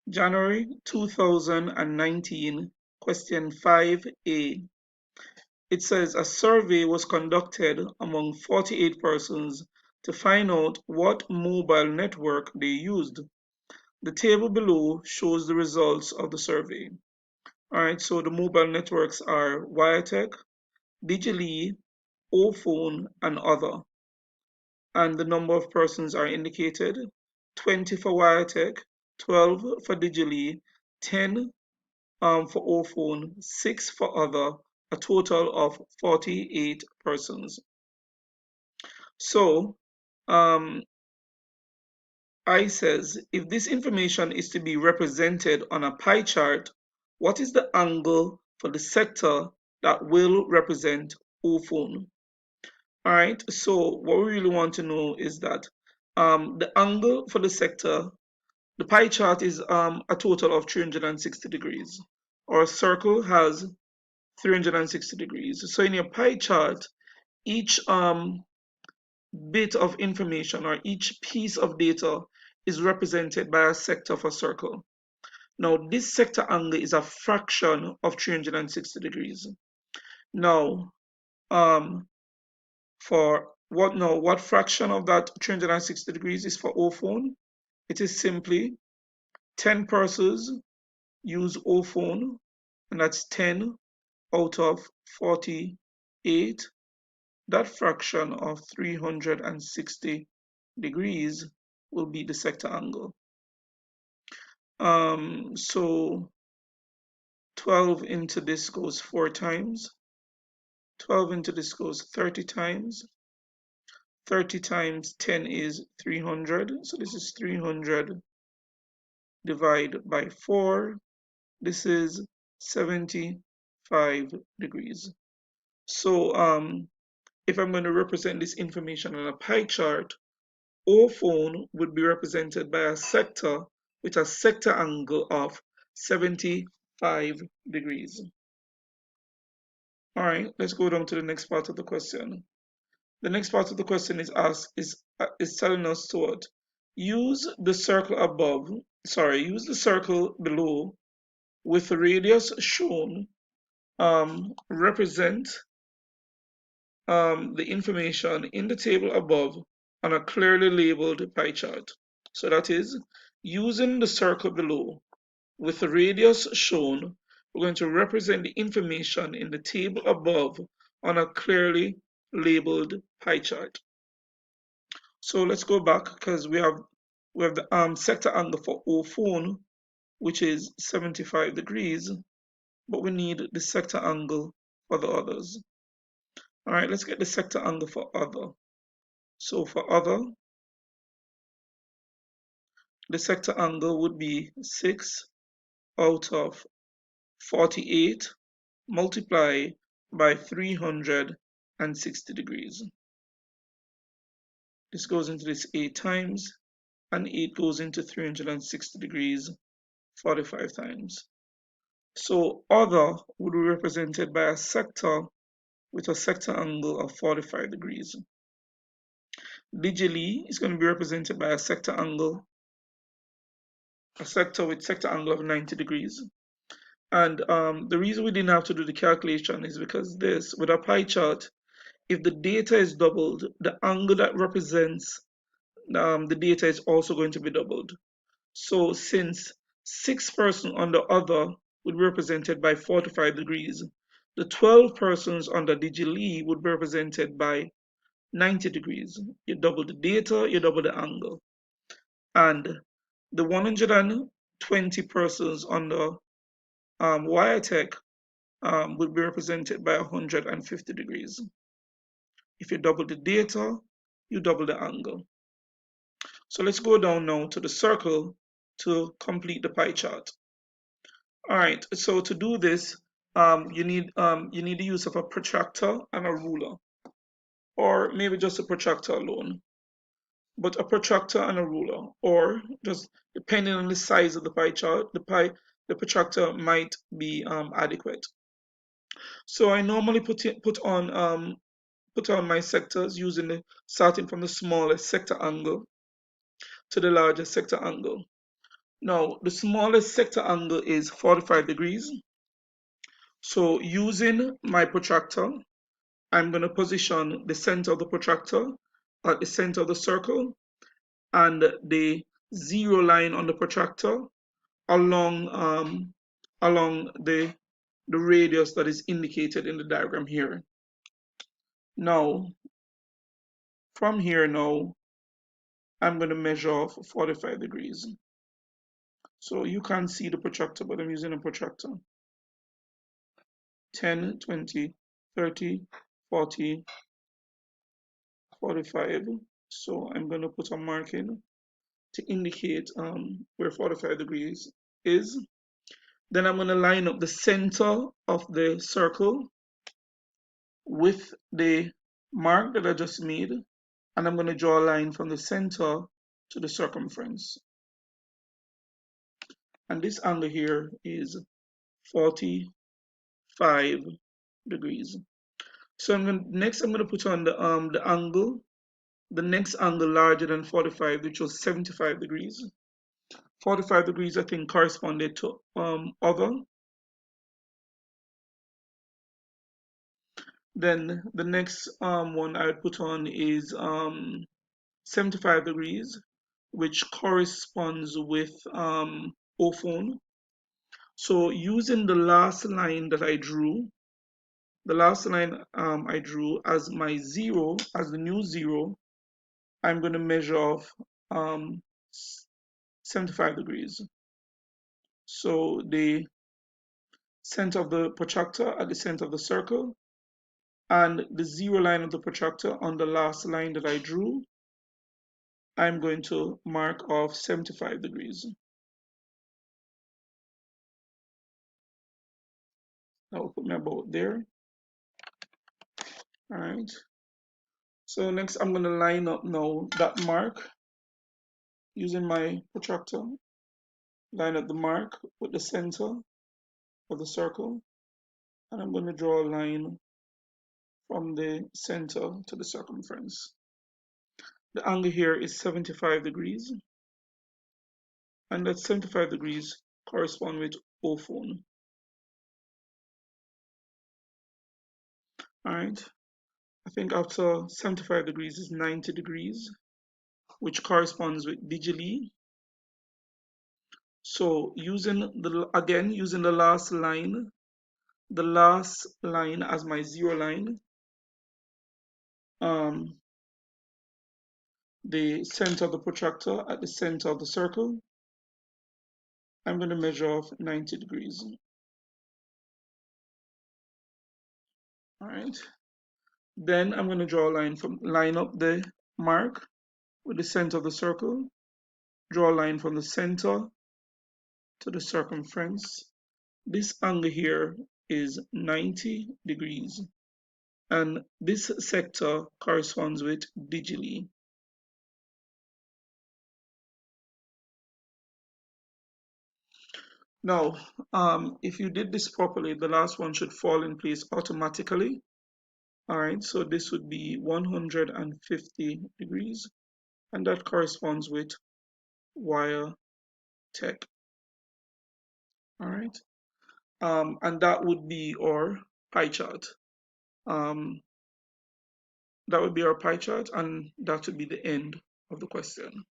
January 2019, question 5a. It says a survey was conducted among 48 persons to find out what mobile network they used. The table below shows the results of the survey. All right, so the mobile networks are Wiretech, Digitally, Ophone, and other. And the number of persons are indicated: 20 for Wiretech, 12 for Digitally, 10 for Ophone, 6 for other, a total of 48 persons. So um, I says, if this information is to be represented on a pie chart, what is the angle for the sector that will represent Ophone? All right, so what we really want to know is that the angle for the sector, the pie chart is a total of 360 degrees, or a circle has 360 degrees. So in your pie chart, each bit of information or each piece of data is represented by a sector of a circle. Now, this sector angle is a fraction of 360 degrees. Now, what fraction of that 360 degrees is for Ophone? It is simply 10 persons use Ophone, and that's 10 out of 48. That fraction of 360 degrees will be the sector angle. So 12 into this goes 4 times. 12 into this goes 30 times. 30 times 10 is 300. So this is 300 divided by 4. This is 75 degrees. So if I'm going to represent this information on a pie chart, Ophone would be represented by a sector with a sector angle of 75 degrees. All right, let's go down to the next part of the question. The next part of the question is telling us to what? Use the circle below with the radius shown, represent the information in the table above on a clearly labeled pie chart. So that is, using the circle below with the radius shown, we're going to represent the information in the table above on a clearly labeled pie chart. So let's go back because we have the sector angle for Ophone, which is 75 degrees, but we need the sector angle for the others. All right, let's get the sector angle for other. So for other, the sector angle would be 6 out of 48 multiplied by 360 degrees. This goes into this 8 times, and 8 goes into 360 degrees 45 times. So other would be represented by a sector with a sector angle of 45 degrees. Digitally is going to be represented by a sector with sector angle of 90 degrees. And the reason we didn't have to do the calculation is because with a pie chart, if the data is doubled, the angle that represents the data is also going to be doubled. So since 6 persons on the other would be represented by 45 degrees, the 12 persons on the digitally would be represented by 90 degrees. You double the data, you double the angle. And the 120 persons on the Wiretech would be represented by 150 degrees. If you double the data, you double the angle. So let's go down now to the circle to complete the pie chart. All right, so to do this, you need the use of a protractor and a ruler, or maybe just a protractor alone. But a protractor and a ruler, or just depending on the size of the pie chart, the protractor might be adequate. So I normally put on my sectors using starting from the smallest sector angle to the largest sector angle. Now, the smallest sector angle is 45 degrees. So using my protractor, I'm going to position the center of the protractor at the center of the circle and the zero line on the protractor along along the radius that is indicated in the diagram here. Now, from here now, I'm going to measure off 45 degrees. So you can't see the protractor, but I'm using a protractor. 10, 20, 30, 40, 45. So I'm going to put a mark in to indicate where 45 degrees is. Then I'm going to line up the center of the circle with the mark that I just made, and I'm going to draw a line from the center to the circumference. And this angle here is 45 degrees. So next I'm going to put on the angle, the next angle larger than 45, which was 75 degrees. 45 degrees I think corresponded to other. Then the next one I would put on is 75 degrees, which corresponds with O phone. So using the last line that I drew, the last line I drew as my zero, as the new zero, I'm going to measure off 75 degrees. So the center of the protractor at the center of the circle, and the zero line of the protractor on the last line that I drew, I'm going to mark off 75 degrees. I will put my about there. All right. So next I'm going to line up now that mark using my protractor. Line up the mark with the center of the circle, and I'm going to draw a line from the center to the circumference. The angle here is 75 degrees, and that 75 degrees correspond with O phone. All right. I think after 75 degrees is 90 degrees, which corresponds with digitally. So using the last line as my zero line, the center of the protractor at the center of the circle, I'm going to measure off 90 degrees. All right. Then I'm going to draw a line up the mark with the center of the circle, draw a line from the center to the circumference. This angle here is 90 degrees, and this sector corresponds with digitally. Now, if you did this properly, the last one should fall in place automatically. All right, so this would be 150 degrees, and that corresponds with wire tech. All right, and that would be our pie chart. That would be our pie chart, and that would be the end of the question.